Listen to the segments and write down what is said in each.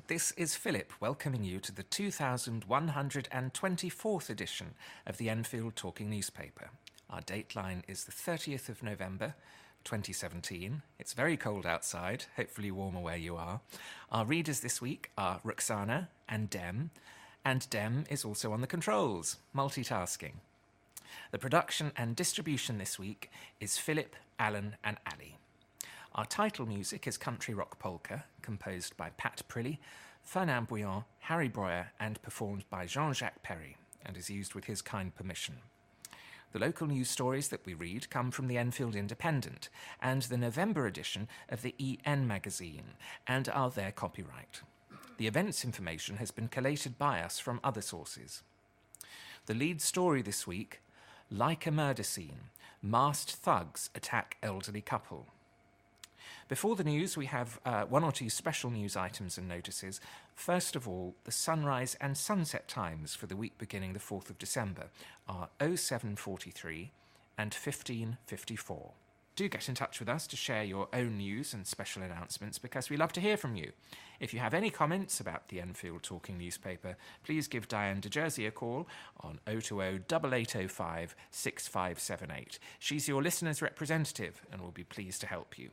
This is Phillip welcoming you to the 2124th edition of the Enfield Talking Newspaper. Our dateline is the 30th of November, 2017. It's very cold outside, hopefully warmer where you are. Our readers this week are Rukhsana and Dem is also on the controls, multitasking. The production and distribution this week is Phillip, Alan and Ali. Our title music is Country Rock Polka, composed by Pat Prilly, Fernand Bouillon, Harry Breuer, and performed by Jean-Jacques Perry, and is used with his kind permission. The local news stories that we read come from the Enfield Independent and the November edition of the EN magazine, and are their copyright. The events information has been collated by us from other sources. The lead story this week, Like a Murder Scene, Masked Thugs Attack Elderly Couple. Before the news, we have one or two special news items and notices. First of all, the sunrise and sunset times for the week beginning the 4th of December are 07:43 and 15:54. Do get in touch with us to share your own news and special announcements, because we love to hear from you. If you have any comments about the Enfield Talking Newspaper, please give Diane de Jersey a call on 020-8805 6578. She's your listener's representative and will be pleased to help you.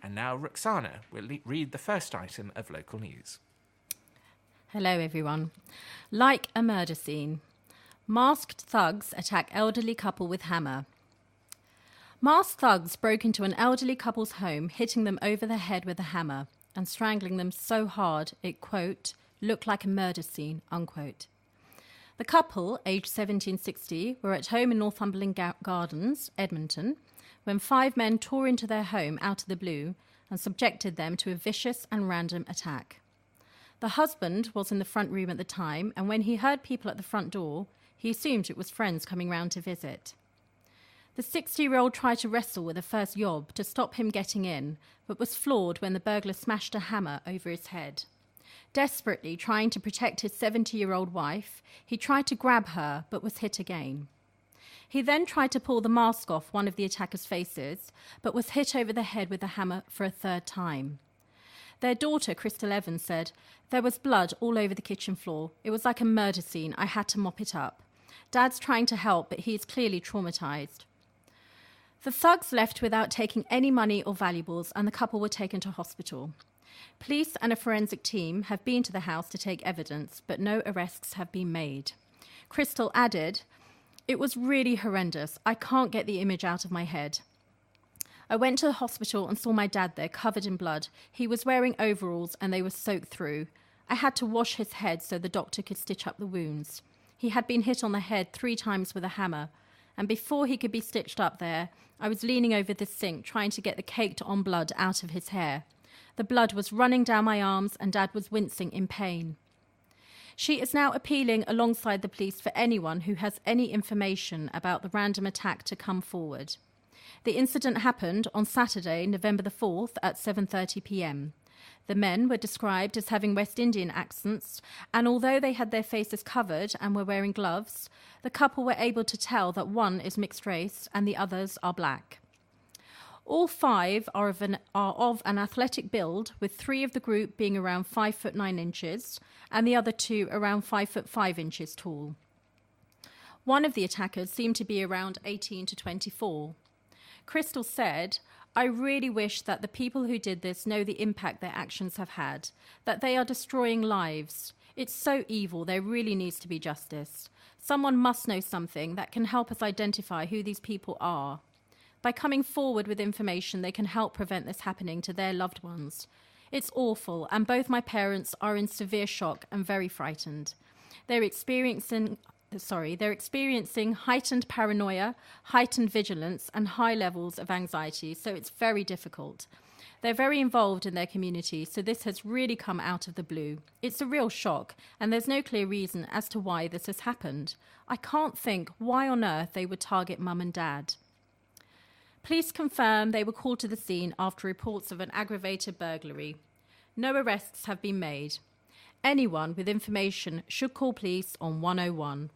And now Rukhsana will read the first item of local news. Hello everyone. Like a murder scene. Masked thugs attack elderly couple with hammer. Masked thugs broke into an elderly couple's home, hitting them over the head with a hammer and strangling them so hard it, quote, looked like a murder scene, unquote. The couple, aged 70 and 60, were at home in Northumberland Gardens, Edmonton, when 5 men tore into their home out of the blue and subjected them to a vicious and random attack. The husband was in the front room at the time, and when he heard people at the front door, he assumed it was friends coming round to visit. The 60-year-old tried to wrestle with the first yob to stop him getting in, but was floored when the burglar smashed a hammer over his head. Desperately trying to protect his 70-year-old wife, he tried to grab her, but was hit again. He then tried to pull the mask off one of the attacker's faces, but was hit over the head with a hammer for a third time. Their daughter, Crystal Evans, said, "There was blood all over the kitchen floor. It was like a murder scene. I had to mop it up. Dad's trying to help, but he is clearly traumatized." The thugs left without taking any money or valuables, and the couple were taken to hospital. Police and a forensic team have been to the house to take evidence, but no arrests have been made. Crystal added, "It was really horrendous. I can't get the image out of my head. I went to the hospital and saw my dad there, covered in blood. He was wearing overalls and they were soaked through. I had to wash his head so the doctor could stitch up the wounds. He had been hit on the head 3 times with a hammer, and before he could be stitched up there, I was leaning over the sink trying to get the caked-on blood out of his hair. The blood was running down my arms and Dad was wincing in pain." She is now appealing alongside the police for anyone who has any information about the random attack to come forward. The incident happened on Saturday, November the 4th at 7:30 p.m. The men were described as having West Indian accents, and although they had their faces covered and were wearing gloves, the couple were able to tell that one is mixed race and the others are black. All 5 are of an athletic build, with 3 of the group being around 5'9" and the other 2 around 5'5" tall. One of the attackers seemed to be around 18 to 24. Crystal said, "I really wish that the people who did this know the impact their actions have had, that they are destroying lives. It's so evil, there really needs to be justice. Someone must know something that can help us identify who these people are. By coming forward with information, they can help prevent this happening to their loved ones. It's awful, and both my parents are in severe shock and very frightened. They're experiencing heightened paranoia, heightened vigilance, and high levels of anxiety, so it's very difficult. They're very involved in their community, so this has really come out of the blue. It's a real shock, and there's no clear reason as to why this has happened. I can't think why on earth they would target Mum and Dad." Police confirm they were called to the scene after reports of an aggravated burglary. No arrests have been made. Anyone with information should call police on 101.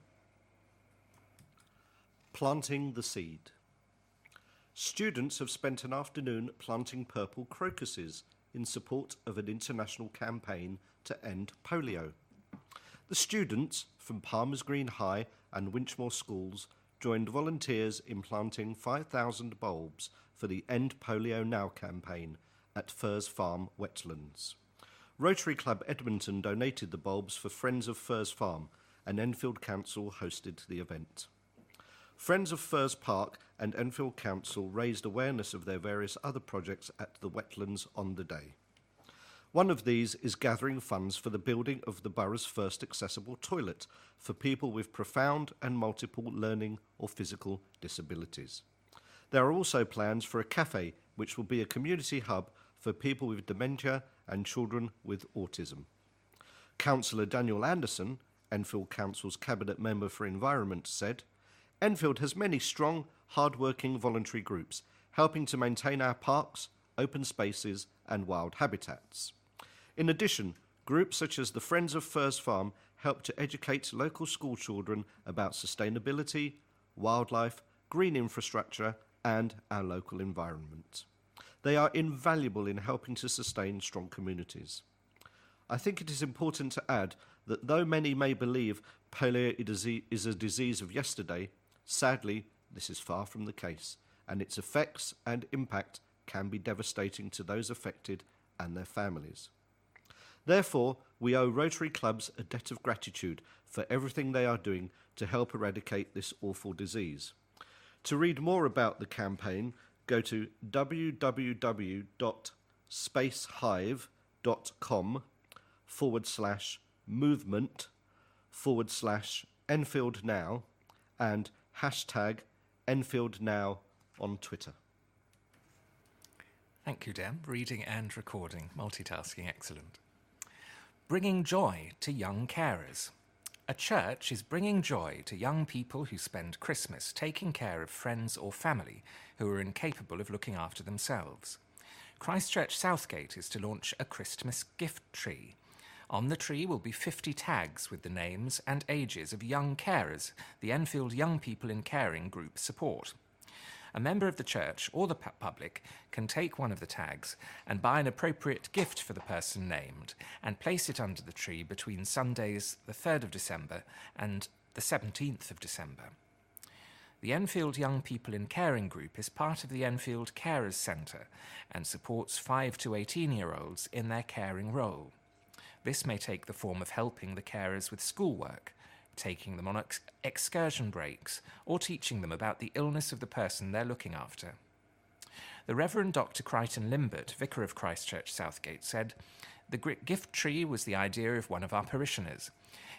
Planting the seed. Students have spent an afternoon planting purple crocuses in support of an international campaign to end polio. The students from Palmer's Green High and Winchmore schools joined volunteers in planting 5,000 bulbs for the End Polio Now campaign at Firs Farm wetlands. Rotary Club Edmonton donated the bulbs for Friends of Firs Farm, and Enfield Council hosted the event. Friends of Firs Park and Enfield Council raised awareness of their various other projects at the wetlands on the day. One of these is gathering funds for the building of the borough's first accessible toilet for people with profound and multiple learning or physical disabilities. There are also plans for a cafe, which will be a community hub for people with dementia and children with autism. Councillor Daniel Anderson, Enfield Council's Cabinet Member for Environment, said, "Enfield has many strong, hard-working voluntary groups helping to maintain our parks, open spaces and wild habitats. In addition, groups such as the Friends of Firs Farm help to educate local school children about sustainability, wildlife, green infrastructure and our local environment. They are invaluable in helping to sustain strong communities. I think it is important to add that though many may believe polio is a disease of yesterday, sadly, this is far from the case, and its effects and impact can be devastating to those affected and their families. Therefore, we owe Rotary clubs a debt of gratitude for everything they are doing to help eradicate this awful disease. To read more about the campaign, go to www.spacehive.com/movement/Enfield Now and #Enfield Now on Twitter. Thank you, Deb. Reading and recording, multitasking, excellent. Bringing joy to young carers. A church is bringing joy to young people who spend Christmas taking care of friends or family who are incapable of looking after themselves. Christchurch Southgate is to launch a Christmas gift tree. On the tree will be 50 tags with the names and ages of young carers the Enfield Young People in Caring group support. A member of the church or the public can take one of the tags and buy an appropriate gift for the person named and place it under the tree between Sundays the 3rd of December and the 17th of December. The Enfield Young People in Caring group is part of the Enfield Carers Centre and supports 5 to 18-year-olds in their caring role. This may take the form of helping the carers with schoolwork, taking them on excursion breaks, or teaching them about the illness of the person they're looking after. The Reverend Dr. Crichton Limbert, Vicar of Christchurch Southgate, said, "The gift tree was the idea of one of our parishioners.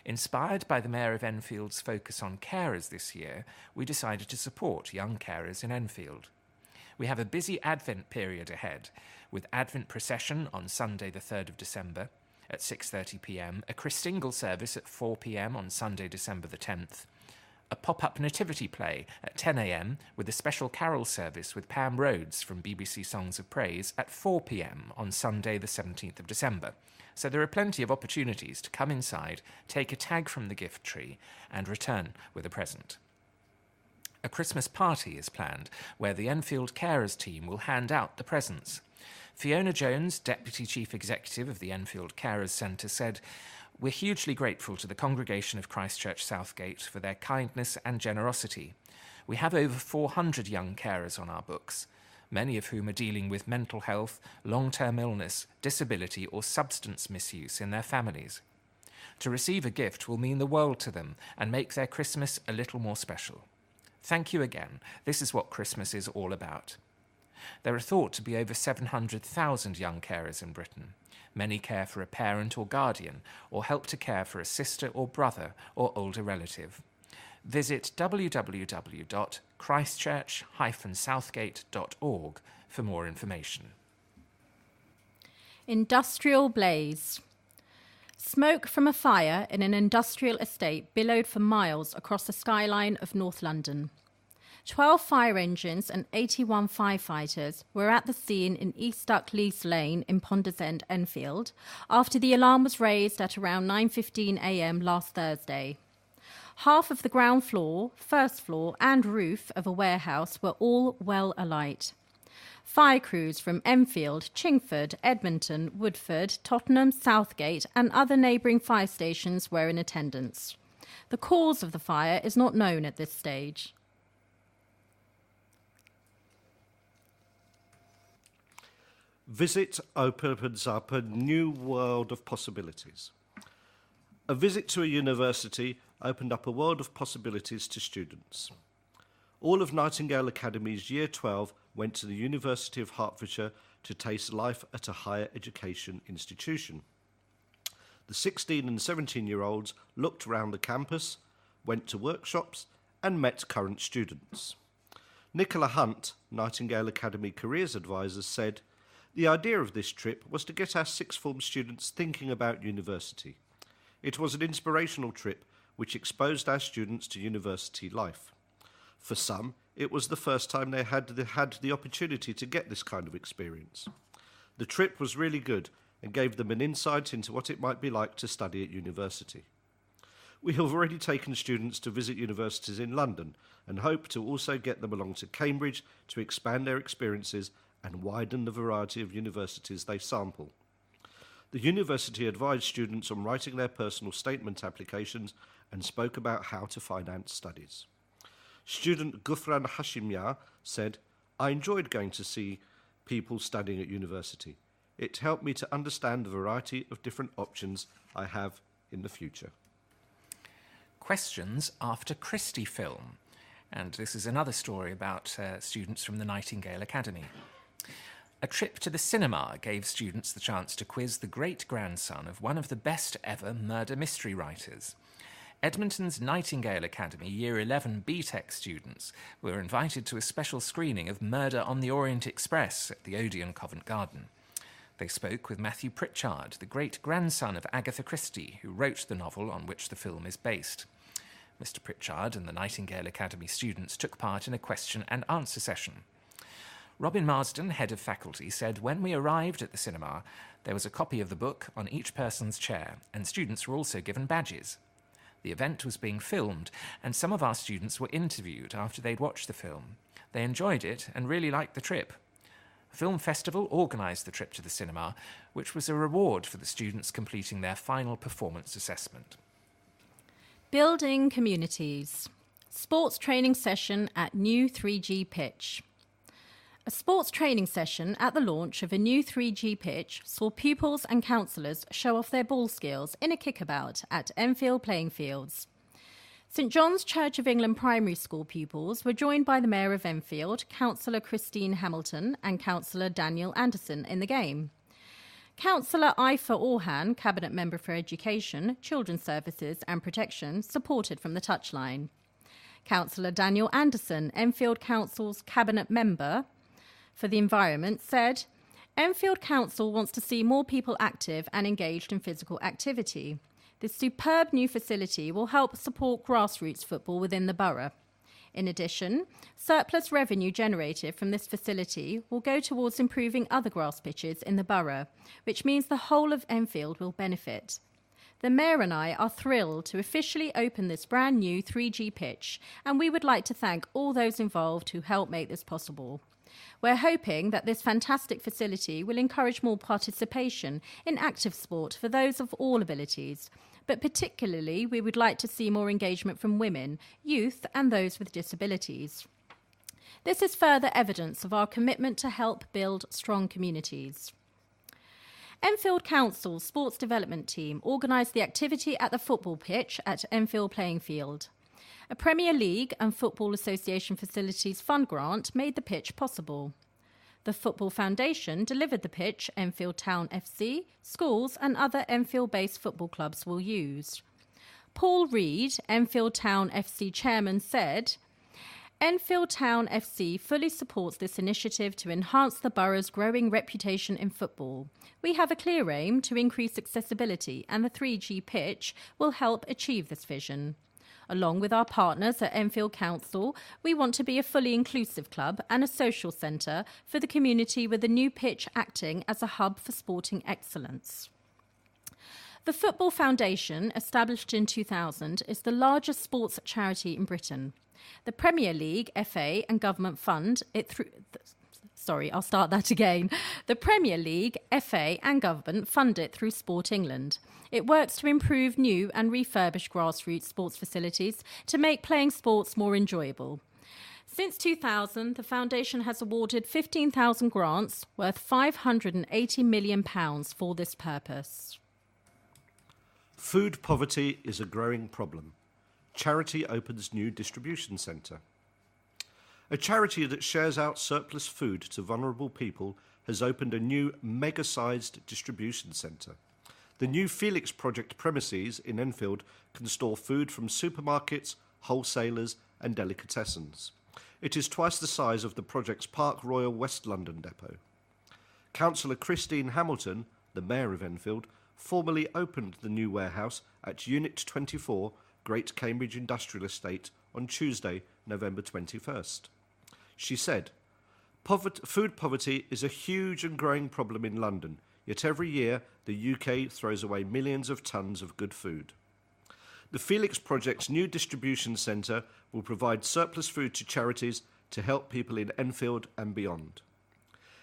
Inspired by the Mayor of Enfield's focus on carers this year, we decided to support young carers in Enfield. We have a busy Advent period ahead, with Advent procession on Sunday the 3rd of December, at 6:30 p.m, a Christingle service at 4 p.m. on Sunday, December the 10th, a pop-up nativity play at 10 a.m. with a special carol service with Pam Rhodes from BBC Songs of Praise at 4 p.m. on Sunday, the 17th of December. So there are plenty of opportunities to come inside, take a tag from the gift tree, and return with a present. A Christmas party is planned, where the Enfield Carers team will hand out the presents. Fiona Jones, Deputy Chief Executive of the Enfield Carers Centre, said, "We're hugely grateful to the congregation of Christchurch Southgate for their kindness and generosity. We have over 400 young carers on our books, many of whom are dealing with mental health, long-term illness, disability or substance misuse in their families. To receive a gift will mean the world to them and make their Christmas a little more special. Thank you again. This is what Christmas is all about." There are thought to be over 700,000 young carers in Britain. Many care for a parent or guardian, or help to care for a sister or brother or older relative. Visit www.christchurch-southgate.org for more information. Industrial blaze. Smoke from a fire in an industrial estate billowed for miles across the skyline of North London. 12 fire engines and 81 firefighters were at the scene in East Duckleys Lane in Ponders End, Enfield, after the alarm was raised at around 9:15 a.m. last Thursday. Half of the ground floor, first floor and roof of a warehouse were all well alight. Fire crews from Enfield, Chingford, Edmonton, Woodford, Tottenham, Southgate and other neighbouring fire stations were in attendance. The cause of the fire is not known at this stage. Visit opens up a new world of possibilities. A visit to a university opened up a world of possibilities to students. All of Nightingale Academy's Year 12 went to the University of Hertfordshire to taste life at a higher education institution. The 16 and 17-year-olds looked around the campus, went to workshops and met current students. Nicola Hunt, Nightingale Academy Careers Advisor, said, "The idea of this trip was to get our sixth form students thinking about university. It was an inspirational trip which exposed our students to university life. For some, it was the first time they had the opportunity to get this kind of experience. The trip was really good and gave them an insight into what it might be like to study at university. We have already taken students to visit universities in London and hope to also get them along to Cambridge to expand their experiences and widen the variety of universities they sample. The university advised students on writing their personal statement applications and spoke about how to finance studies. Student Gufran Hashimya said, "I enjoyed going to see people studying at university. It helped me to understand the variety of different options I have in the future." Questions after Christie film. And this is another story about students from the Nightingale Academy. A trip to the cinema gave students the chance to quiz the great-grandson of one of the best ever murder mystery writers. Edmonton's Nightingale Academy Year 11 BTEC students were invited to a special screening of Murder on the Orient Express at the Odeon Covent Garden. They spoke with Matthew Pritchard, the great-grandson of Agatha Christie, who wrote the novel on which the film is based. Mr. Pritchard and the Nightingale Academy students took part in a question and answer session. Robin Marsden, head of faculty, said when we arrived at the cinema, there was a copy of the book on each person's chair, and students were also given badges. The event was being filmed, and some of our students were interviewed after they'd watched the film. They enjoyed it and really liked the trip. A film festival organised the trip to the cinema, which was a reward for the students completing their final performance assessment. Building communities. Sports training session at new 3G pitch. A sports training session at the launch of a new 3G pitch saw pupils and counsellors show off their ball skills in a kickabout at Enfield playing fields. St John's Church of England primary school pupils were joined by the Mayor of Enfield, Councillor Christine Hamilton and Councillor Daniel Anderson in the game. Councillor Ifa Orhan, Cabinet Member for Education, Children's Services and Protection, supported from the touchline. Councillor Daniel Anderson, Enfield Council's Cabinet Member for the Environment, said, "Enfield Council wants to see more people active and engaged in physical activity. This superb new facility will help support grassroots football within the borough. In addition, surplus revenue generated from this facility will go towards improving other grass pitches in the borough, which means the whole of Enfield will benefit. The Mayor and I are thrilled to officially open this brand new 3G pitch, and we would like to thank all those involved who helped make this possible. We're hoping that this fantastic facility will encourage more participation in active sport for those of all abilities, but particularly we would like to see more engagement from women, youth and those with disabilities. This is further evidence of our commitment to help build strong communities." Enfield Council's Sports Development Team organised the activity at the football pitch at Enfield Playing Field. A Premier League and Football Association Facilities Fund grant made the pitch possible. The Football Foundation delivered the pitch Enfield Town FC, schools and other Enfield-based football clubs will use. Paul Reid, Enfield Town FC chairman, said, "Enfield Town FC fully supports this initiative to enhance the borough's growing reputation in football. We have a clear aim to increase accessibility, and the 3G pitch will help achieve this vision. Along with our partners at Enfield Council, we want to be a fully inclusive club and a social centre for the community, with the new pitch acting as a hub for sporting excellence." The Football Foundation, established in 2000, is the largest sports charity in Britain. The Premier League, FA and government fund it through Sorry, I'll start that again. The Premier League, FA and government fund it through Sport England. It works to improve new and refurbished grassroots sports facilities to make playing sports more enjoyable. Since 2000, the foundation has awarded 15,000 grants worth £580 million for this purpose. Food poverty is a growing problem. Charity opens new distribution centre. A charity that shares out surplus food to vulnerable people has opened a new mega-sized distribution centre. The new Felix Project premises in Enfield can store food from supermarkets, wholesalers and delicatessens. It is twice the size of the project's Park Royal West London depot. Councillor Christine Hamilton, the Mayor of Enfield, formally opened the new warehouse at Unit 24, Great Cambridge Industrial Estate on Tuesday, November 21st. She said, "Food poverty is a huge and growing problem in London, yet every year the UK throws away millions of tonnes of good food. The Felix Project's new distribution centre will provide surplus food to charities to help people in Enfield and beyond.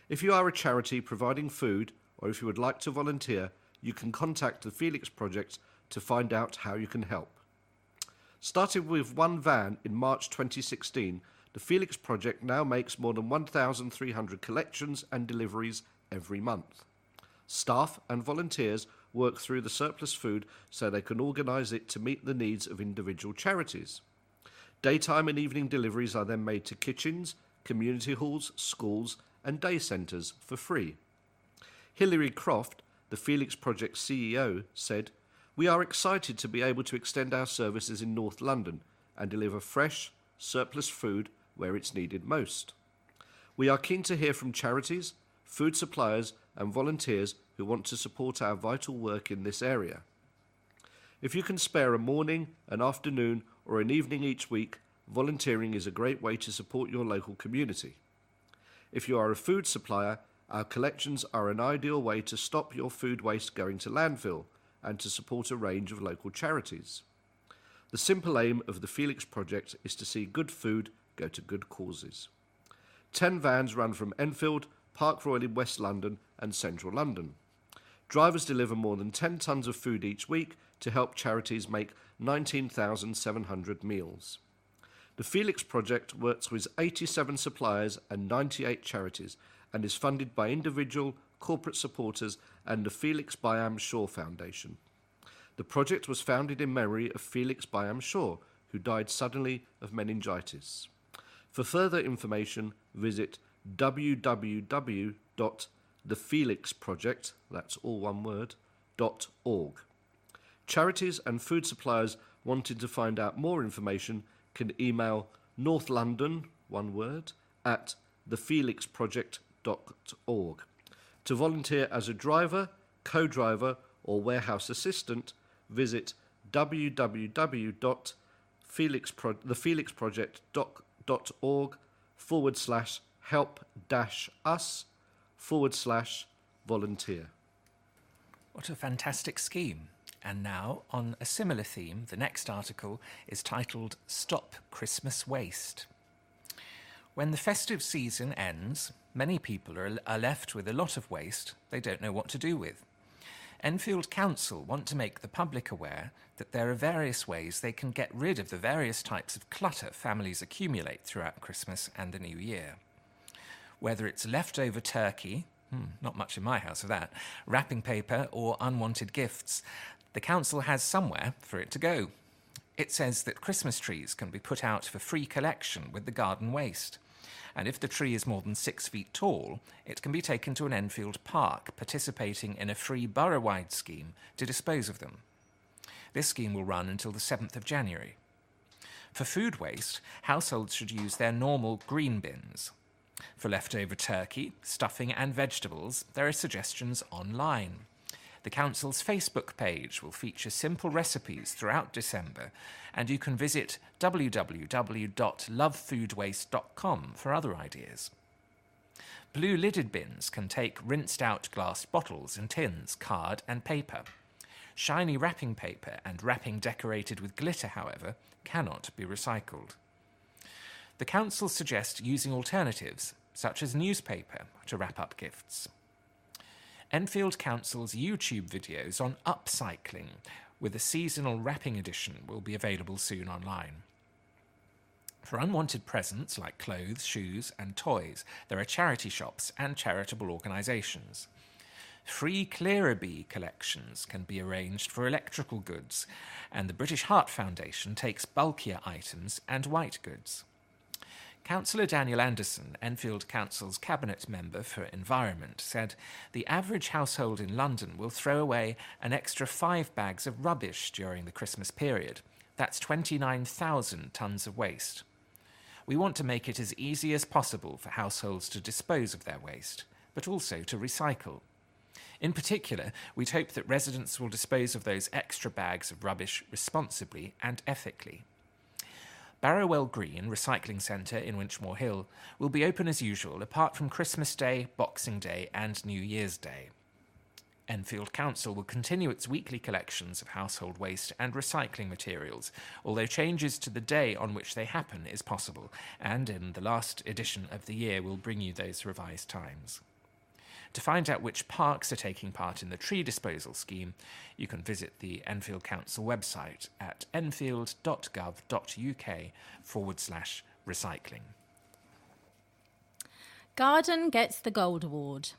If you are a charity providing food, or if you would like to volunteer, you can contact the Felix Project to find out how you can help." Starting with one van in March 2016, the Felix Project now makes more than 1,300 collections and deliveries every month. Staff and volunteers work through the surplus food so they can organise it to meet the needs of individual charities. Daytime and evening deliveries are then made to kitchens, community halls, schools and day centres for free. Hilary Croft, the Felix Project CEO, said, "We are excited to be able to extend our services in North London and deliver fresh, surplus food where it's needed most. We are keen to hear from charities, food suppliers and volunteers who want to support our vital work in this area. If you can spare a morning, an afternoon or an evening each week, volunteering is a great way to support your local community. If you are a food supplier, our collections are an ideal way to stop your food waste going to landfill and to support a range of local charities. The simple aim of the Felix Project is to see good food go to good causes. 10 vans run from Enfield, Park Royal in West London and Central London. Drivers deliver more than 10 tonnes of food each week to help charities make 19,700 meals. The Felix Project works with 87 suppliers and 98 charities and is funded by individual, corporate supporters and the Felix Byam Shaw Foundation. The project was founded in memory of Felix Byam Shaw, who died suddenly of meningitis. For further information, visit www.thefelixproject, that's all one word, .org. Charities and food suppliers wanting to find out more information can email northlondon, one word, at thefelixproject.org. To volunteer as a driver, co-driver or warehouse assistant, visit www.felixproject.org/help-us/volunteer. What a fantastic scheme. And now, on a similar theme, the next article is titled Stop Christmas Waste. When the festive season ends, many people are left with a lot of waste they don't know what to do with. Enfield Council want to make the public aware that there are various ways they can get rid of the various types of clutter families accumulate throughout Christmas and the New Year. Whether it's leftover turkey, not much in my house of that, wrapping paper or unwanted gifts, the council has somewhere for it to go. It says that Christmas trees can be put out for free collection with the garden waste. And if the tree is more than 6 feet tall, it can be taken to an Enfield park, participating in a free borough-wide scheme to dispose of them. This scheme will run until the 7th of January. For food waste, households should use their normal green bins. For leftover turkey, stuffing and vegetables, there are suggestions online. The council's Facebook page will feature simple recipes throughout December, and you can visit www.lovefoodwaste.com for other ideas. Blue lidded bins can take rinsed out glass bottles and tins, card and paper. Shiny wrapping paper and wrapping decorated with glitter, however, cannot be recycled. The council suggests using alternatives, such as newspaper, to wrap up gifts. Enfield Council's YouTube videos on upcycling, with a seasonal wrapping edition, will be available soon online. For unwanted presents like clothes, shoes and toys, there are charity shops and charitable organisations. Free Clearer Bee collections can be arranged for electrical goods, and the British Heart Foundation takes bulkier items and white goods. Councillor Daniel Anderson, Enfield Council's Cabinet Member for Environment, said the average household in London will throw away an extra 5 bags of rubbish during the Christmas period. That's 29,000 tonnes of waste. We want to make it as easy as possible for households to dispose of their waste, but also to recycle. In particular, we'd hope that residents will dispose of those extra bags of rubbish responsibly and ethically. Barrowell Green Recycling Centre in Winchmore Hill will be open as usual apart from Christmas Day, Boxing Day and New Year's Day. Enfield Council will continue its weekly collections of household waste and recycling materials, although changes to the day on which they happen is possible, and in the last edition of the year we'll bring you those revised times. To find out which parks are taking part in the tree disposal scheme, you can visit the Enfield Council website at enfield.gov.uk/recycling. Garden gets the Gold Award.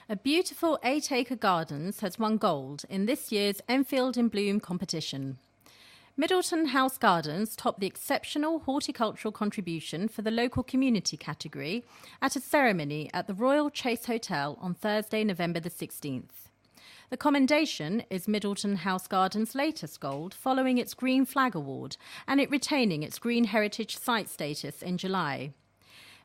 A beautiful 8-acre gardens has won gold in this year's Enfield in Bloom competition. Middleton House Gardens topped the exceptional horticultural contribution for the local community category at a ceremony at the Royal Chase Hotel on Thursday, November the 16th. The commendation is Middleton House Gardens' latest gold following its Green Flag Award and it retaining its Green Heritage Site status in July.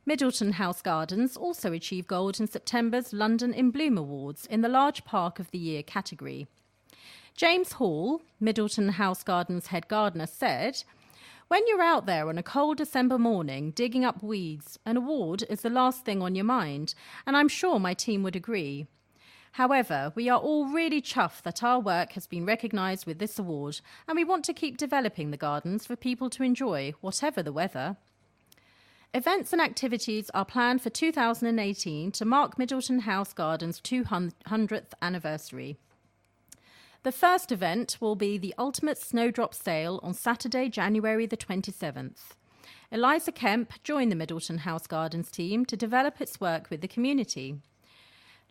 Middleton House Gardens also achieved gold in September's London in Bloom Awards in the Large Park of the Year category. James Hall, Middleton House Gardens head gardener, said, "When you're out there on a cold December morning digging up weeds, an award is the last thing on your mind, and I'm sure my team would agree. However, we are all really chuffed that our work has been recognised with this award, and we want to keep developing the gardens for people to enjoy, whatever the weather." Events and activities are planned for 2018 to mark Middleton House Gardens' 200th anniversary. The first event will be the Ultimate Snowdrop Sale on Saturday, January the 27th. Eliza Kemp joined the Middleton House Gardens team to develop its work with the community.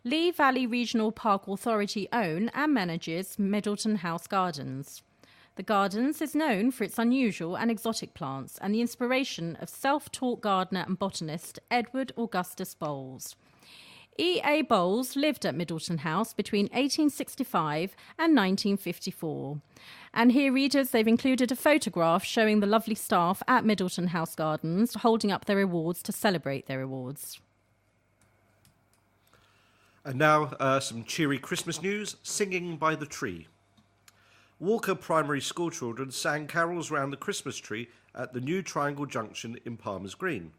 Lee Valley Regional Park Authority own and manages Middleton House Gardens. The Gardens is known for its unusual and exotic plants and the inspiration of self-taught gardener and botanist Edward Augustus Bowles. E.A. Bowles lived at Middleton House between 1865 and 1954. And here, readers, they've included a photograph showing the lovely staff at Middleton House Gardens holding up their awards to celebrate their awards. And now some cheery Christmas news, Singing by the Tree. Walker Primary School children sang carols round the Christmas tree at the new Triangle Junction in Palmer's Green.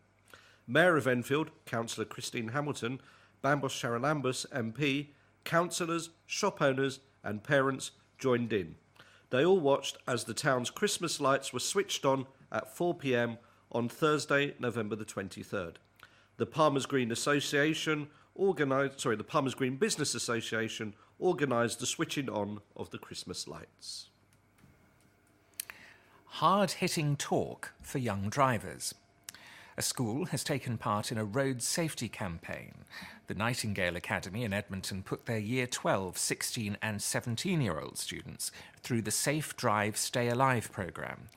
Mayor of Enfield, Councillor Christine Hamilton, Bambos Charalambos MP, councillors, shop owners and parents joined in. They all watched as the town's Christmas lights were switched on at 4 p.m. on Thursday, November the 23rd. The Palmer's Green the Palmer's Green Business Association organised the switching on of the Christmas lights. Hard-hitting talk for young drivers. A school has taken part in a road safety campaign. The Nightingale Academy in Edmonton put their Year 12, 16 and 17-year-old students through the Safe Drive Stay Alive programme.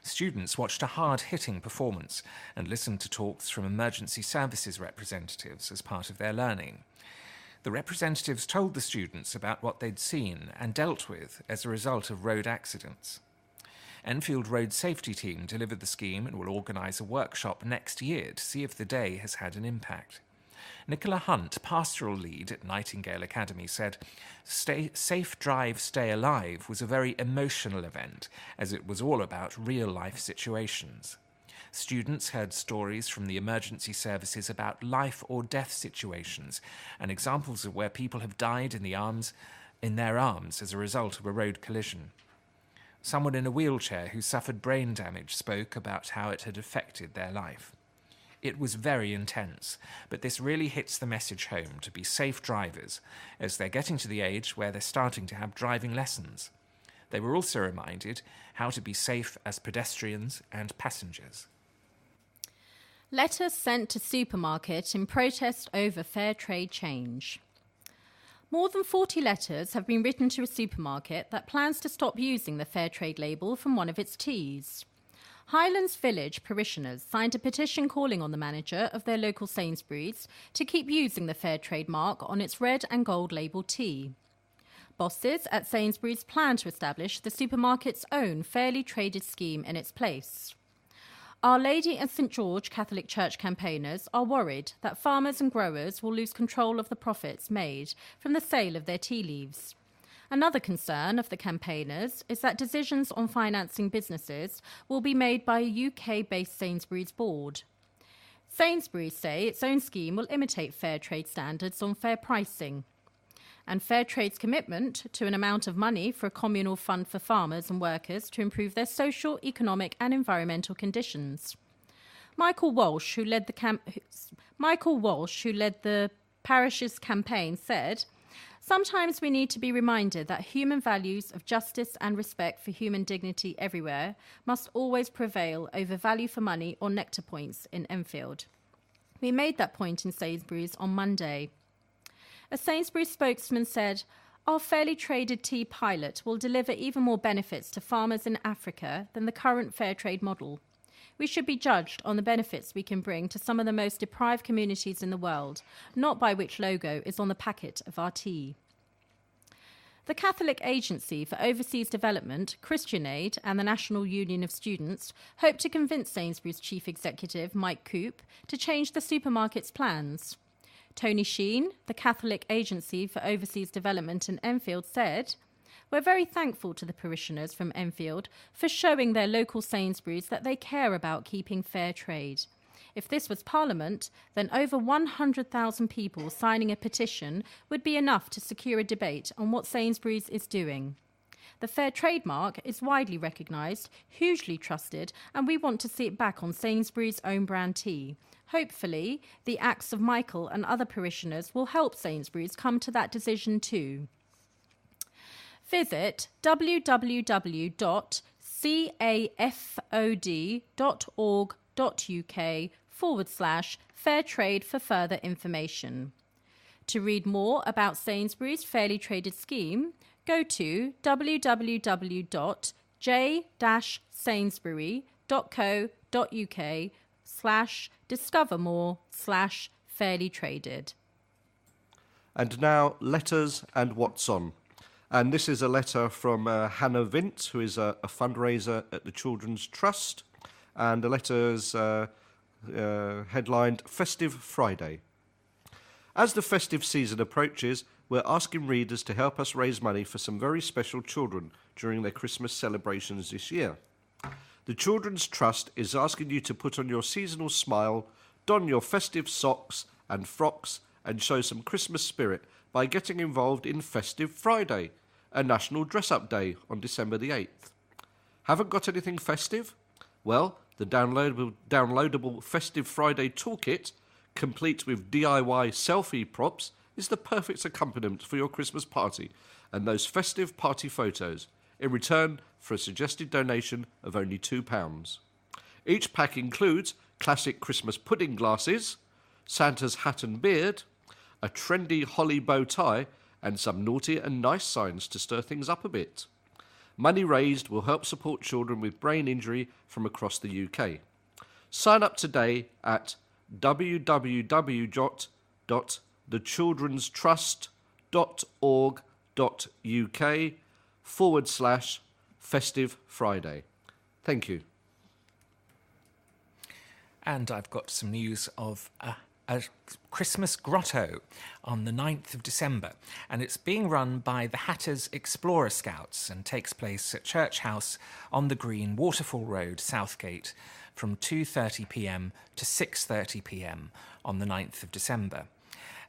Students watched a hard-hitting performance and listened to talks from emergency services representatives as part of their learning. The representatives told the students about what they'd seen and dealt with as a result of road accidents. Enfield Road Safety Team delivered the scheme and will organise a workshop next year to see if the day has had an impact. Nicola Hunt, pastoral lead at Nightingale Academy, said, Safe Drive Stay Alive was a very emotional event, as it was all about real-life situations. Students heard stories from the emergency services about life or death situations and examples of where people have died in their arms as a result of a road collision. Someone in a wheelchair who suffered brain damage spoke about how it had affected their life. It was very intense, but this really hits the message home to be safe drivers, as they're getting to the age where they're starting to have driving lessons. They were also reminded how to be safe as pedestrians and passengers. Letters sent to supermarket in protest over fair trade change. More than 40 letters have been written to a supermarket that plans to stop using the fair trade label from one of its teas. Highlands Village parishioners signed a petition calling on the manager of their local Sainsbury's to keep using the fair trade mark on its red and gold label tea. Bosses at Sainsbury's plan to establish the supermarket's own fairly traded scheme in its place. Our Lady and St George Catholic Church campaigners are worried that farmers and growers will lose control of the profits made from the sale of their tea leaves. Another concern of the campaigners is that decisions on financing businesses will be made by a UK-based Sainsbury's board. Sainsbury's say its own scheme will imitate fair trade standards on fair pricing. And fair trade's commitment to an amount of money for a communal fund for farmers and workers to improve their social, economic and environmental conditions. Michael Walsh, who led the parish's campaign, said, "Sometimes we need to be reminded that human values of justice and respect for human dignity everywhere must always prevail over value for money or nectar points in Enfield." We made that point in Sainsbury's on Monday. A Sainsbury's spokesman said, "Our fairly traded tea pilot will deliver even more benefits to farmers in Africa than the current fair trade model. We should be judged on the benefits we can bring to some of the most deprived communities in the world, not by which logo is on the packet of our tea." The Catholic Agency for Overseas Development, Christian Aid and the National Union of Students hope to convince Sainsbury's Chief Executive Mike Coop to change the supermarket's plans. Tony Sheen, the Catholic Agency for Overseas Development in Enfield, said, "We're very thankful to the parishioners from Enfield for showing their local Sainsbury's that they care about keeping fair trade. If this was Parliament, then over 100,000 people signing a petition would be enough to secure a debate on what Sainsbury's is doing. The fair trade mark is widely recognised, hugely trusted, and we want to see it back on Sainsbury's own brand tea. Hopefully, the acts of Michael and other parishioners will help Sainsbury's come to that decision too." Visit www.cafod.org.uk/fair trade for further information. To read more about Sainsbury's fairly traded scheme, go to www.j-sainsbury.co.uk/discover more/fairly traded. And now, letters and what's on. And this is a letter from Hannah Vint, who is a fundraiser at the Children's Trust. And the letter's headlined Festive Friday. As the festive season approaches, we're asking readers to help us raise money for some very special children during their Christmas celebrations this year. The Children's Trust is asking you to put on your seasonal smile, don your festive socks and frocks, and show some Christmas spirit by getting involved in Festive Friday, a national dress-up day on December the 8th. Haven't got anything festive? Well, the downloadable Festive Friday toolkit, complete with DIY selfie props, is the perfect accompaniment for your Christmas party and those festive party photos, in return for a suggested donation of only £2. Each pack includes classic Christmas pudding glasses, Santa's hat and beard, a trendy holly bow tie, and some naughty and nice signs to stir things up a bit. Money raised will help support children with brain injury from across the UK. Sign up today at www.thechildrenstrust.org.uk/Festive Friday. Thank you. And I've got some news of a Christmas grotto on the 9th of December, and it's being run by the Hatters Explorer Scouts and takes place at Church House on the Green, Waterfall Road, Southgate, from 2:30 p.m. to 6:30 p.m. on the 9th of December.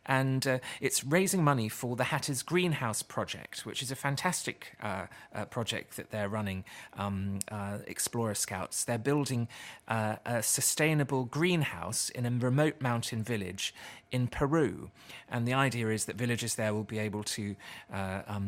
and it's raising money for the Hatters Greenhouse Project, which is a fantastic project that they're running, Explorer Scouts. They're building a sustainable greenhouse in a remote mountain village in Peru, and the idea is that villagers there will be able to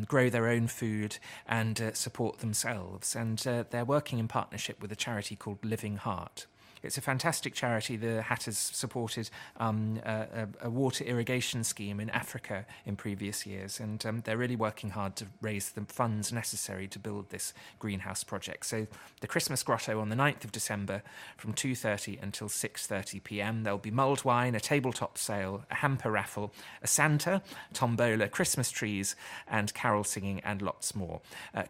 grow their own food and support themselves, and they're working in partnership with a charity called Living Heart. It's a fantastic charity. The Hatters supported a water irrigation scheme in Africa in previous years, and they're really working hard to raise the funds necessary to build this greenhouse project. So the Christmas Grotto on the 9th of December from 2:30 until 6:30 p.m. There'll be mulled wine, a tabletop sale, a hamper raffle, a Santa, tombola, Christmas trees, and carol singing, and lots more.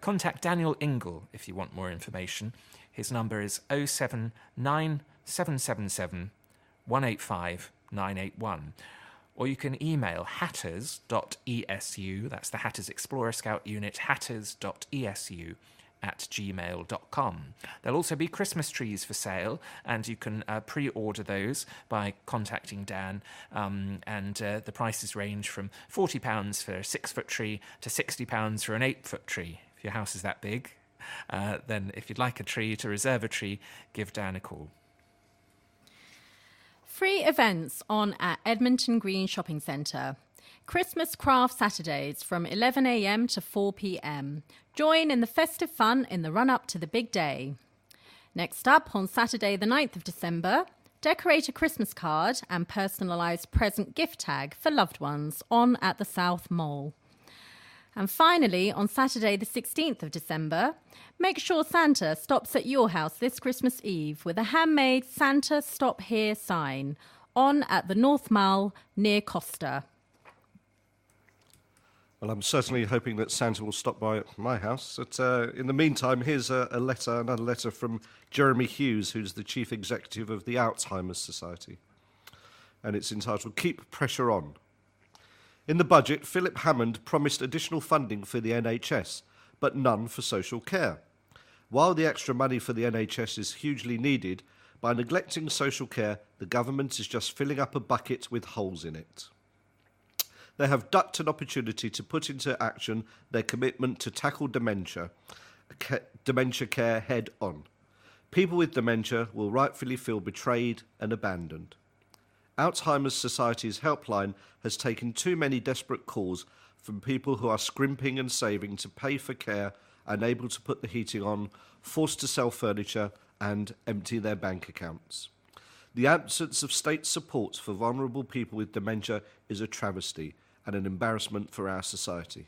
Contact Daniel Ingle if you want more information. His number is 0797777 185 981. Or you can email hatters.esu, that's the Hatters Explorer Scout Unit, hatters.esu@gmail.com. There'll also be Christmas trees for sale, and you can pre-order those by contacting Dan, and the prices range from £40 for a 6-foot tree to £60 for an 8-foot tree, if your house is that big. Then if you'd like a tree, to reserve a tree, give Dan a call. Free events on at Edmonton Green Shopping Centre. Christmas Craft Saturdays from 11 a.m. to 4 p.m. Join in the festive fun in the run-up to the big day. Next up, on Saturday the 9th of December, decorate a Christmas card and personalised present gift tag for loved ones on at the South Mall. And finally, on Saturday the 16th of December, make sure Santa stops at your house this Christmas Eve with a handmade Santa Stop Here sign on at the North Mall near Costa. Well, I'm certainly hoping that Santa will stop by at my house. But, in the meantime, here's another letter from Jeremy Hughes, who's the Chief Executive of the Alzheimer's Society. And it's entitled, Keep Pressure On. In the budget, Phillip Hammond promised additional funding for the NHS, but none for social care. While the extra money for the NHS is hugely needed, by neglecting social care, the government is just filling up a bucket with holes in it. They have ducked an opportunity to put into action their commitment to tackle dementia care head on. People with dementia will rightfully feel betrayed and abandoned. Alzheimer's Society's helpline has taken too many desperate calls from people who are scrimping and saving to pay for care, unable to put the heating on, forced to sell furniture and empty their bank accounts. The absence of state support for vulnerable people with dementia is a travesty and an embarrassment for our society.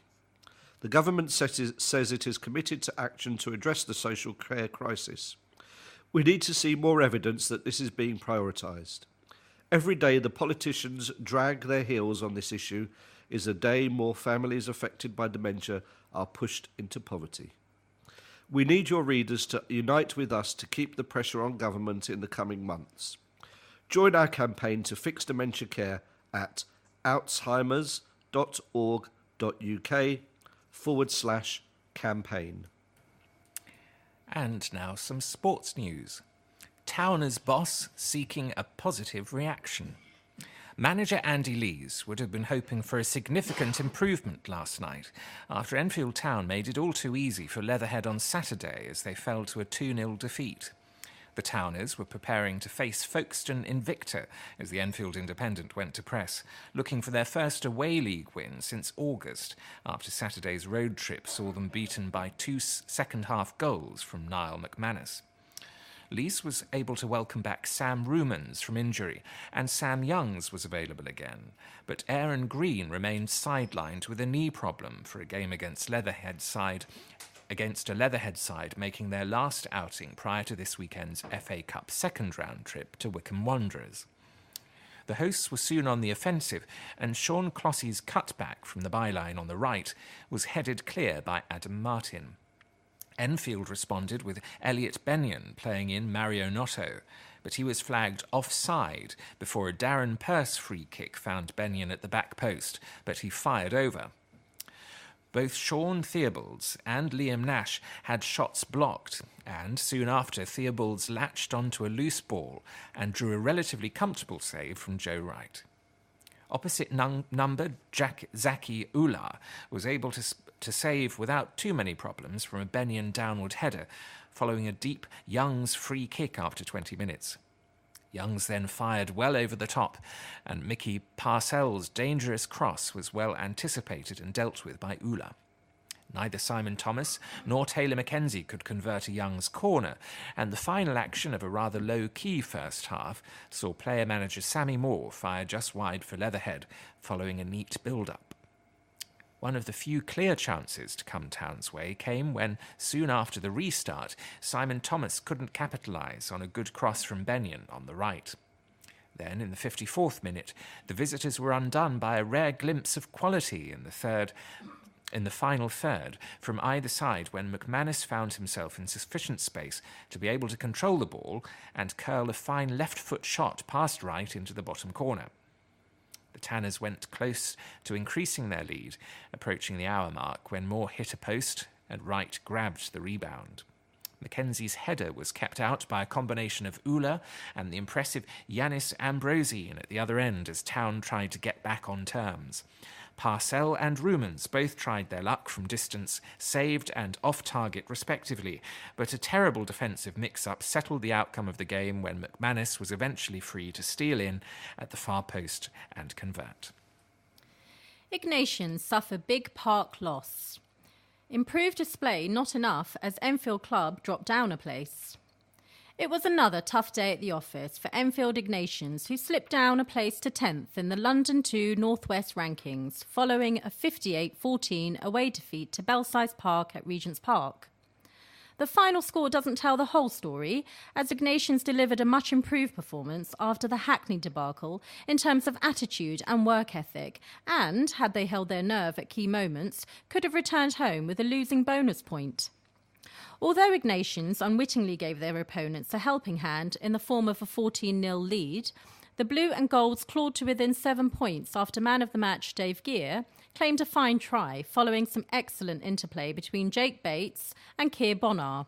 The government says it is committed to action to address the social care crisis. We need to see more evidence that this is being prioritised. Every day the politicians drag their heels on this issue is a day more families affected by dementia are pushed into poverty. We need your readers to unite with us to keep the pressure on government in the coming months. Join our campaign to fix dementia care at alzheimers.org.uk/campaign. And now some sports news. Towner's boss seeking a positive reaction. Manager Andy Lees would have been hoping for a significant improvement last night after Enfield Town made it all too easy for Leatherhead on Saturday as they fell to a 2-0 defeat. The Towners were preparing to face Folkestone Invicta as the Enfield Independent went to press, looking for their first away league win since August, after Saturday's road trip saw them beaten by 2 second-half goals from Niall McManus. Lees was able to welcome back Sam Rumans from injury, and Sam Youngs was available again, but Aaron Green remained sidelined with a knee problem for a game against a Leatherhead side making their last outing prior to this weekend's FA Cup second-round trip to Wycombe Wanderers. The hosts were soon on the offensive, and Sean Clossey's cutback from the byline on the right was headed clear by Adam Martin. Enfield responded with Elliot Benyon playing in Mario Notto, but he was flagged offside before a Darren Pearce free kick found Benyon at the back post, but he fired over. Both Sean Theobalds and Liam Nash had shots blocked, and soon after Theobalds latched onto a loose ball and drew a relatively comfortable save from Joe Wright. Opposite number, Zaki Ullah was able to save without too many problems from a Benyon downward header, following a deep Young's free kick after 20 minutes. Young's then fired well over the top, and Mickey Parcell's dangerous cross was well anticipated and dealt with by Ullah. Neither Simon Thomas nor Taylor Mackenzie could convert a Young's corner, and the final action of a rather low-key first half saw player-manager Sammy Moore fire just wide for Leatherhead, following a neat build-up. One of the few clear chances to come Town's way came when, soon after the restart, Simon Thomas couldn't capitalise on a good cross from Benyon on the right. Then, in the 54th minute, the visitors were undone by a rare glimpse of quality in the final third from either side when McManus found himself in sufficient space to be able to control the ball and curl a fine left-foot shot past right into the bottom corner. The Tanners went close to increasing their lead, approaching the hour mark when Moore hit a post and Wright grabbed the rebound. Mackenzie's header was kept out by a combination of Ullah and the impressive Yanis Ambrosian at the other end as Town tried to get back on terms. Parcell and Rumans both tried their luck from distance, saved and off-target respectively, but a terrible defensive mix-up settled the outcome of the game when McManus was eventually free to steal in at the far post and convert. Ignatians suffer big park loss. Improved display not enough as Enfield Club dropped down a place. It was another tough day at the office for Enfield Ignatians, who slipped down a place to 10th in the London 2 North West rankings, following a 58-14 away defeat to Belsize Park at Regent's Park. The final score doesn't tell the whole story, as Ignatians delivered a much improved performance after the Hackney debacle in terms of attitude and work ethic, and, had they held their nerve at key moments, could have returned home with a losing bonus point. Although Ignatians unwittingly gave their opponents a helping hand in the form of a 14-0 lead, the Blue and Golds clawed to within 7 points after man of the match Dave Gear claimed a fine try following some excellent interplay between Jake Bates and Keir Bonnar.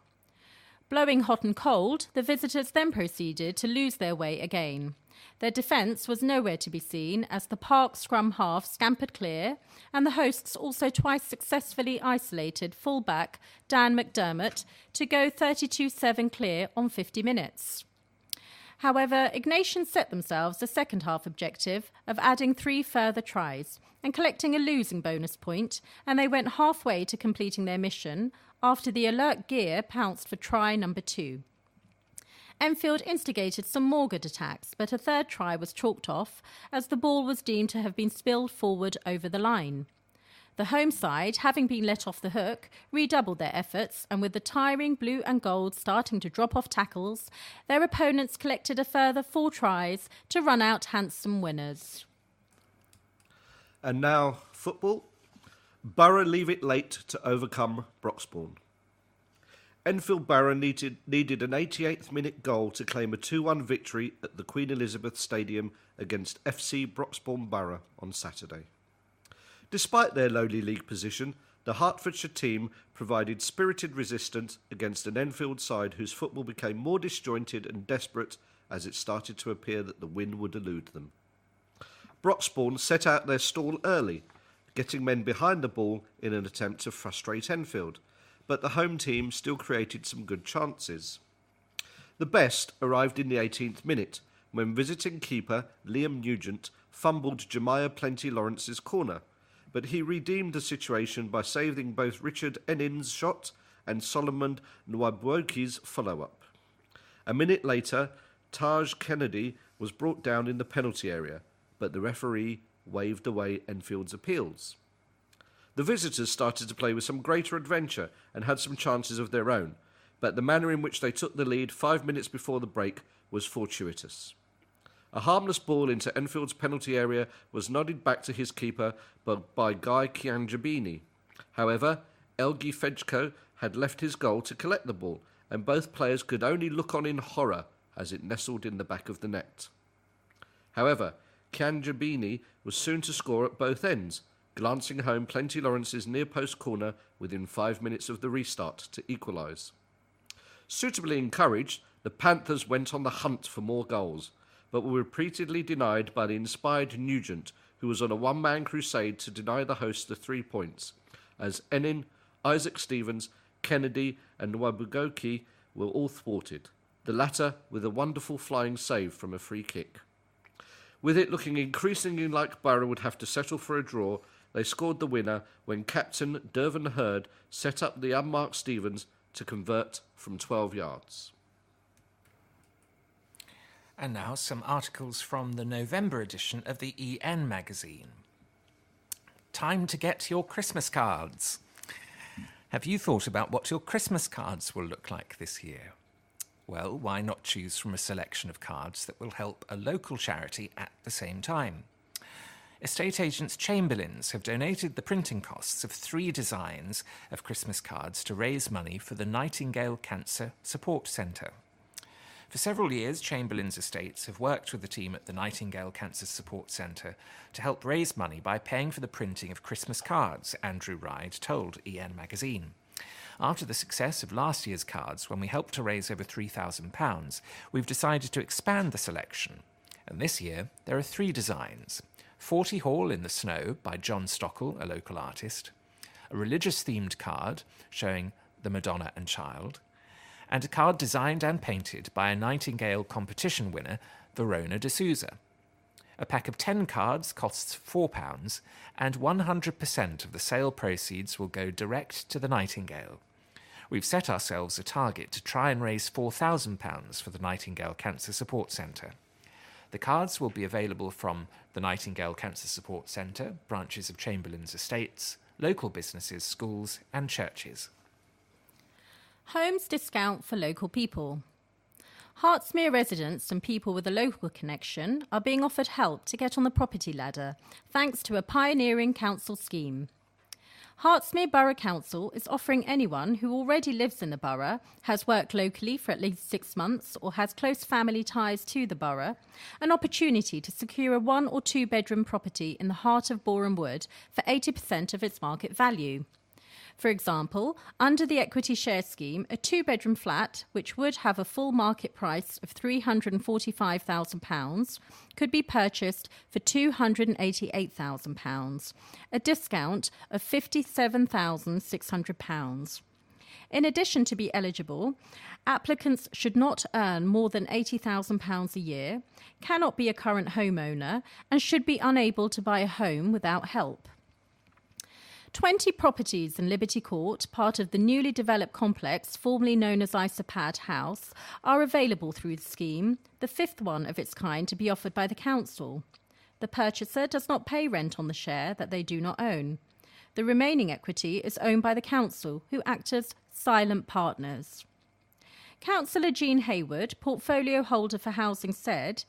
Blowing hot and cold, the visitors then proceeded to lose their way again. Their defence was nowhere to be seen as the Park scrum half scampered clear, and the hosts also twice successfully isolated full-back Dan McDermott to go 32-7 clear on 50 minutes. However, Ignatians set themselves a second half objective of adding 3 further tries and collecting a losing bonus point, and they went halfway to completing their mission after the alert Gear pounced for try number 2. Enfield instigated some more good attacks, but a third try was chalked off as the ball was deemed to have been spilled forward over the line. The home side, having been let off the hook, redoubled their efforts, and with the tiring Blue and Gold starting to drop off tackles, their opponents collected a further 4 tries to run out handsome winners. And now, football. Borough leave it late to overcome Broxbourne. Enfield Borough needed an 88th minute goal to claim a 2-1 victory at the Queen Elizabeth Stadium against FC Broxbourne Borough on Saturday. Despite their lowly league position, the Hertfordshire team provided spirited resistance against an Enfield side whose football became more disjointed and desperate as it started to appear that the win would elude them. Broxbourne set out their stall early, getting men behind the ball in an attempt to frustrate Enfield, but the home team still created some good chances. The best arrived in the 18th minute, when visiting keeper Liam Nugent fumbled Jemiah Plenty Lawrence's corner, but he redeemed the situation by saving both Richard Ennin's shot and Solomon Nwabwoki's follow-up. A minute later, Taj Kennedy was brought down in the penalty area, but the referee waved away Enfield's appeals. The visitors started to play with some greater adventure and had some chances of their own, but the manner in which they took the lead 5 minutes before the break was fortuitous. A harmless ball into Enfield's penalty area was nodded back to his keeper by Guy Kianjabini. However, Elgi Fejko had left his goal to collect the ball, and both players could only look on in horror as it nestled in the back of the net. However, Kianjabini was soon to score at both ends, glancing home Plenty Lawrence's near-post corner within 5 minutes of the restart to equalise. Suitably encouraged, the Panthers went on the hunt for more goals, but were repeatedly denied by the inspired Nugent, who was on a one-man crusade to deny the host the 3 points, as Enin, Isaac Stevens, Kennedy and Nwabugoki were all thwarted, the latter with a wonderful flying save from a free kick. With it looking increasingly like Borough would have to settle for a draw, they scored the winner when captain Dervin Hurd set up the unmarked Stevens to convert from 12 yards. And now some articles from the November edition of the EN magazine. Time to get your Christmas cards. Have you thought about what your Christmas cards will look like this year? Well, why not choose from a selection of cards that will help a local charity at the same time? Estate agents Chamberlains have donated the printing costs of 3 designs of Christmas cards to raise money for the Nightingale Cancer Support Centre. For several years, Chamberlains Estates have worked with the team at the Nightingale Cancer Support Centre to help raise money by paying for the printing of Christmas cards, Andrew Ride told EN magazine. After the success of last year's cards, when we helped to raise over £3,000, we've decided to expand the selection. And this year, there are 3 designs. 40 Hall in the Snow by John Stockel, a local artist, a religious-themed card showing the Madonna and Child, and a card designed and painted by a Nightingale competition winner, Verona de Souza. A pack of 10 cards costs £4, and 100% of the sale proceeds will go direct to the Nightingale. We've set ourselves a target to try and raise £4,000 for the Nightingale Cancer Support Centre. The cards will be available from the Nightingale Cancer Support Centre, branches of Chamberlains Estates, local businesses, schools and churches. Homes discount for local people. Hertsmere residents and people with a local connection are being offered help to get on the property ladder, thanks to a pioneering council scheme. Hertsmere Borough Council is offering anyone who already lives in the borough, has worked locally for at least 6 months or has close family ties to the borough, an opportunity to secure a 1 or 2 bedroom property in the heart of Boreham Wood for 80% of its market value. For example, under the equity share scheme, a 2-bedroom flat, which would have a full market price of £345,000, could be purchased for £288,000, a discount of £57,600. In addition to be eligible, applicants should not earn more than £80,000 a year, cannot be a current homeowner, and should be unable to buy a home without help. 20 properties in Liberty Court, part of the newly developed complex formerly known as Isopad House, are available through the scheme, the 5th one of its kind to be offered by the council. The purchaser does not pay rent on the share that they do not own. The remaining equity is owned by the council, who act as silent partners. Councillor Jean Hayward, portfolio holder for housing, said,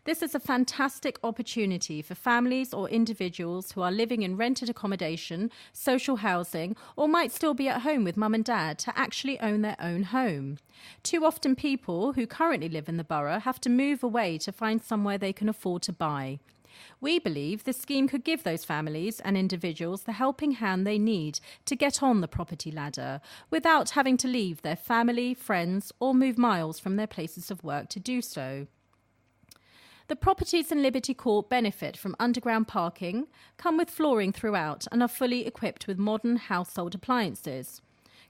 "This is a fantastic opportunity for families or individuals who are living in rented accommodation, social housing, or might still be at home with mum and dad to actually own their own home. Too often people who currently live in the borough have to move away to find somewhere they can afford to buy. We believe this scheme could give those families and individuals the helping hand they need to get on the property ladder without having to leave their family, friends, or move miles from their places of work to do so." The properties in Liberty Court benefit from underground parking, come with flooring throughout, and are fully equipped with modern household appliances.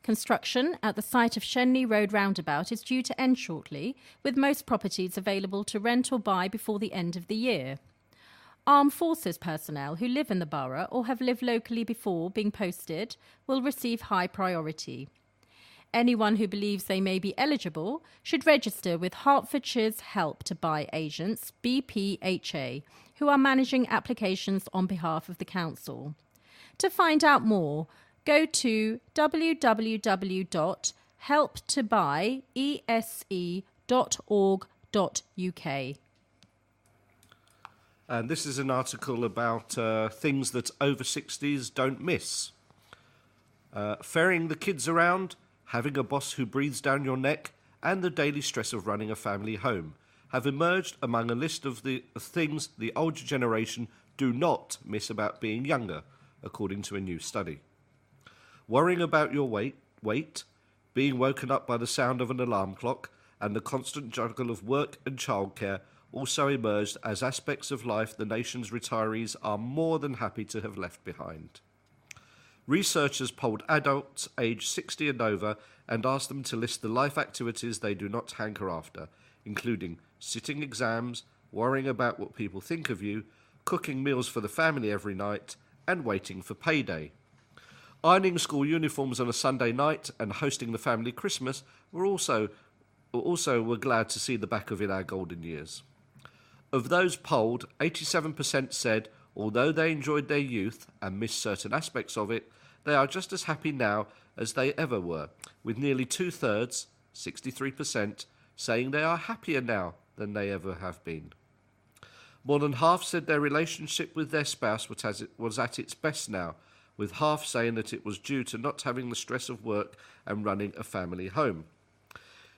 Construction at the site of Shenley Road roundabout is due to end shortly, with most properties available to rent or buy before the end of the year. Armed Forces personnel who live in the borough or have lived locally before being posted will receive high priority. Anyone who believes they may be eligible should register with Hertfordshire's Help to Buy agents, BPHA, who are managing applications on behalf of the council. To find out more, go to www.helptobuyese.org.uk. And this is an article about things that over 60s don't miss. Ferrying the kids around, having a boss who breathes down your neck, and the daily stress of running a family home have emerged among a list of the things the older generation do not miss about being younger, according to a new study. Worrying about your weight, being woken up by the sound of an alarm clock, and the constant juggle of work and childcare also emerged as aspects of life the nation's retirees are more than happy to have left behind. Researchers polled adults aged 60 and over and asked them to list the life activities they do not hanker after, including sitting exams, worrying about what people think of you, cooking meals for the family every night, and waiting for payday. Ironing school uniforms on a Sunday night and hosting the family Christmas were also glad to see the back of in our golden years. Of those polled, 87% said although they enjoyed their youth and missed certain aspects of it, they are just as happy now as they ever were, with nearly two-thirds, 63%, saying they are happier now than they ever have been. More than half said their relationship with their spouse was at its best now, with half saying that it was due to not having the stress of work and running a family home.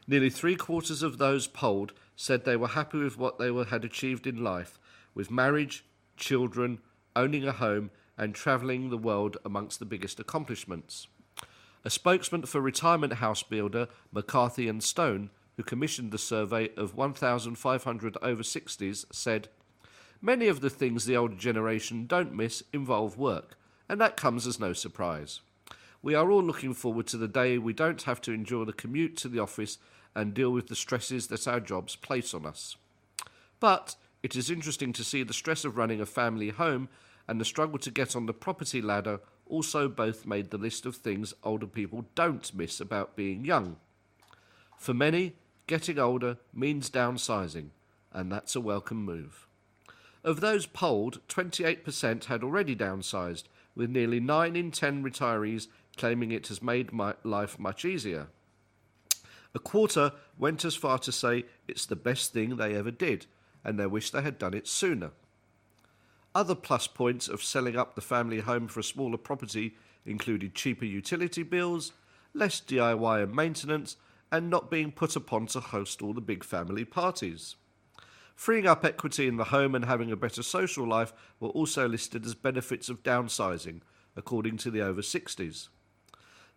Nearly three-quarters of those polled said they were happy with what they had achieved in life, with marriage, children, owning a home, and travelling the world amongst the biggest accomplishments. A spokesman for retirement house builder McCarthy & Stone, who commissioned the survey of 1,500 over 60s, said, "Many of the things the older generation don't miss involve work, and that comes as no surprise. We are all looking forward to the day we don't have to endure the commute to the office and deal with the stresses that our jobs place on us. But it is interesting to see the stress of running a family home and the struggle to get on the property ladder also both made the list of things older people don't miss about being young. For many, getting older means downsizing, and that's a welcome move." Of those polled, 28% had already downsized, with nearly 9 in 10 retirees claiming it has made life much easier. A quarter went as far to say it's the best thing they ever did, and they wish they had done it sooner. Other plus points of selling up the family home for a smaller property included cheaper utility bills, less DIY and maintenance, and not being put upon to host all the big family parties. Freeing up equity in the home and having a better social life were also listed as benefits of downsizing, according to the over 60s.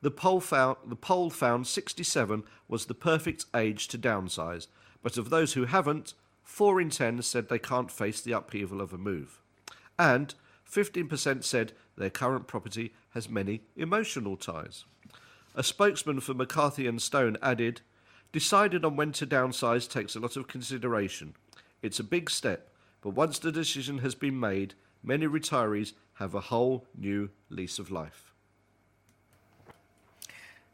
The poll found 67 was the perfect age to downsize, but of those who haven't, 4 in 10 said they can't face the upheaval of a move. And 15% said their current property has many emotional ties. A spokesman for McCarthy & Stone added, "Deciding on when to downsize takes a lot of consideration. It's a big step, but once the decision has been made, many retirees have a whole new lease of life."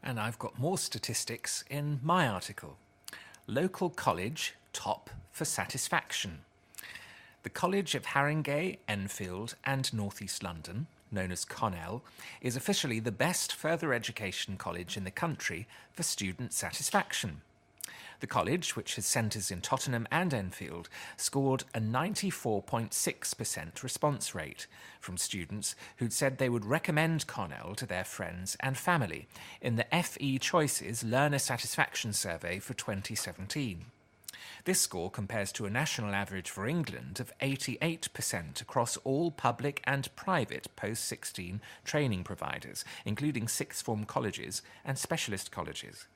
And I've got more statistics in my article. Local college top for satisfaction. The College of Haringey, Enfield and North East London, known as CONEL, is officially the best further education college in the country for student satisfaction. The college, which has centres in Tottenham and Enfield, scored a 94.6% response rate from students who'd said they would recommend CONEL to their friends and family in the FE Choices Learner Satisfaction Survey for 2017. This score compares to a national average for England of 88% across all public and private post-16 training providers, including sixth form colleges and specialist colleges.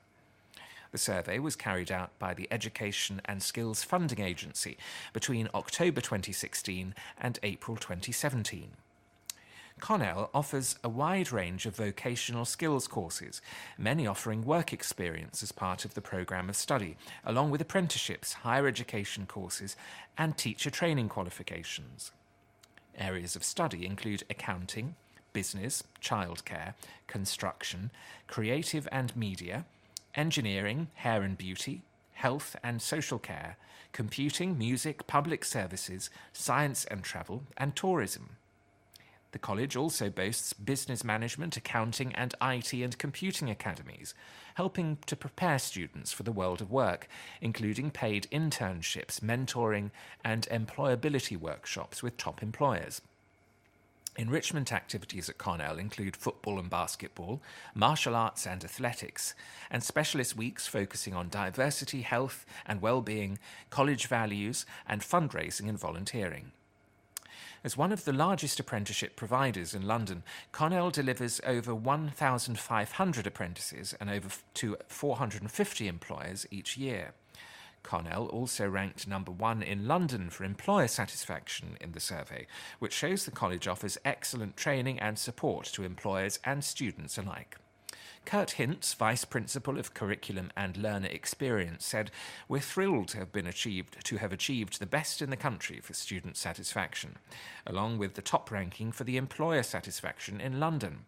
The survey was carried out by the Education and Skills Funding Agency between October 2016 and April 2017. CONEL offers a wide range of vocational skills courses, many offering work experience as part of the programme of study, along with apprenticeships, higher education courses and teacher training qualifications. Areas of study include accounting, business, childcare, construction, creative and media, engineering, hair and beauty, health and social care, computing, music, public services, science and travel, and tourism. The college also boasts business management, accounting, and IT and computing academies, helping to prepare students for the world of work, including paid internships, mentoring, and employability workshops with top employers. Enrichment activities at CONEL include football and basketball, martial arts and athletics, and specialist weeks focusing on diversity, health and well-being, college values, and fundraising and volunteering. As one of the largest apprenticeship providers in London, CONEL delivers over 1,500 apprentices and over to 450 employers each year. Cornell also ranked number 1 in London for employer satisfaction in the survey, which shows the college offers excellent training and support to employers and students alike. Kurt Hintz, Vice Principal of Curriculum and Learner Experience, said, "We're thrilled to have achieved the best in the country for student satisfaction, along with the top ranking for the employer satisfaction in London.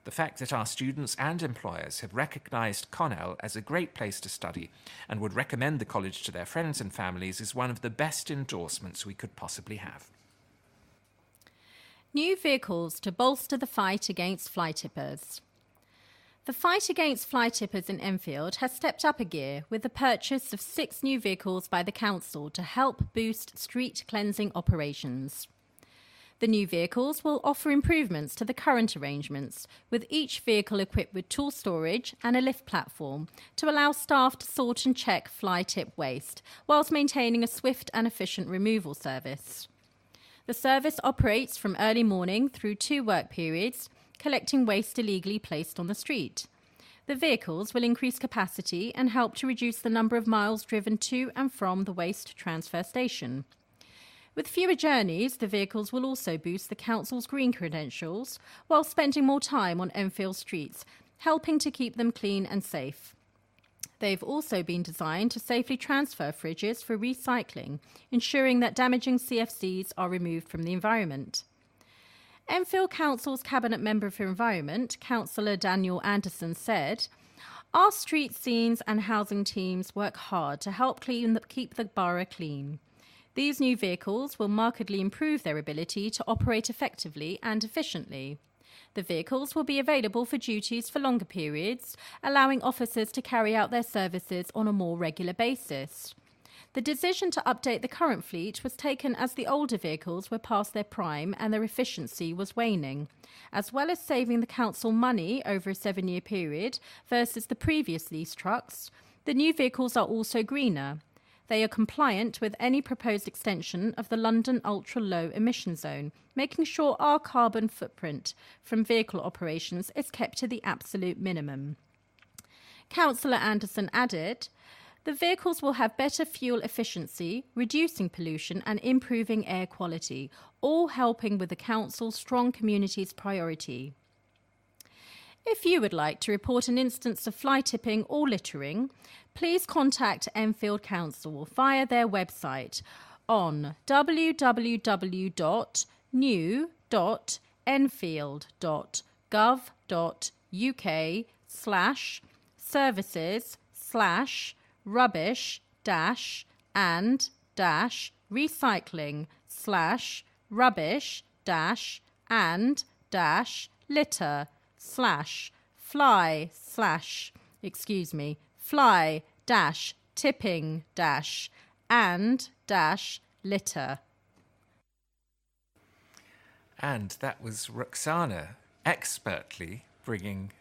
The fact that our students and employers have recognised Cornell as a great place to study and would recommend the college to their friends and families is one of the best endorsements we could possibly have." New vehicles to bolster the fight against fly tippers. The fight against fly tippers in Enfield has stepped up a gear with the purchase of 6 new vehicles by the council to help boost street cleansing operations. The new vehicles will offer improvements to the current arrangements, with each vehicle equipped with tool storage and a lift platform to allow staff to sort and check fly tip waste, whilst maintaining a swift and efficient removal service. The service operates from early morning through 2 work periods, collecting waste illegally placed on the street. The vehicles will increase capacity and help to reduce the number of miles driven to and from the waste transfer station. With fewer journeys, the vehicles will also boost the council's green credentials while spending more time on Enfield streets, helping to keep them clean and safe. They've also been designed to safely transfer fridges for recycling, ensuring that damaging CFCs are removed from the environment. Enfield Council's Cabinet Member for Environment, Councillor Daniel Anderson, said, "Our street scenes and housing teams work hard to help keep the borough clean. These new vehicles will markedly improve their ability to operate effectively and efficiently. The vehicles will be available for duties for longer periods, allowing officers to carry out their services on a more regular basis. The decision to update the current fleet was taken as the older vehicles were past their prime and their efficiency was waning, as well as saving the council money over a 7-year period versus the previous lease trucks. The new vehicles are also greener. They are compliant with any proposed extension of the London ultra-low emission zone, making sure our carbon footprint from vehicle operations is kept to the absolute minimum." Councillor Anderson added, "The vehicles will have better fuel efficiency, reducing pollution and improving air quality, all helping with the council's strong communities priority." If you would like to report an instance of fly tipping or littering, please contact Enfield Council via their website on www.new.enfield.gov.uk/services/rubbish-and-litter. And that was Rukhsana expertly bringing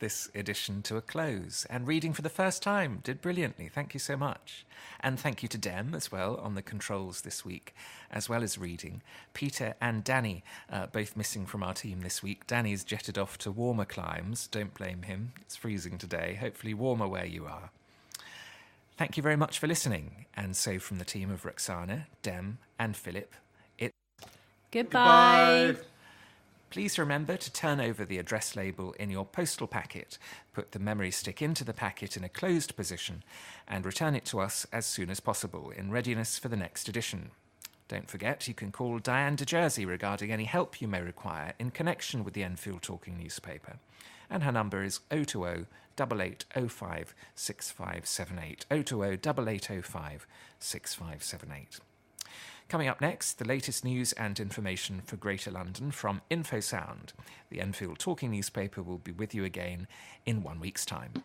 this edition to a close and reading for the first time. Did brilliantly. Thank you so much. And thank you to Dem as well on the controls this week, as well as reading. Peter and Danny, both missing from our team this week. Danny's jetted off to warmer climes. Don't blame him. It's freezing today. Hopefully warmer where you are. Thank you very much for listening. And so from the team of Rukhsana, Dem and Phillip, Goodbye. Please remember to turn over the address label in your postal packet, put the memory stick into the packet in a closed position, and return it to us as soon as possible in readiness for the next edition. Don't forget, you can call Diane de Jersey regarding any help you may require in connection with the Enfield Talking newspaper. And her number is 020 8805 6578. 020 8805 6578. Coming up next, the latest news and information for Greater London from InfoSound. The Enfield Talking newspaper will be with you again in 1 week's time.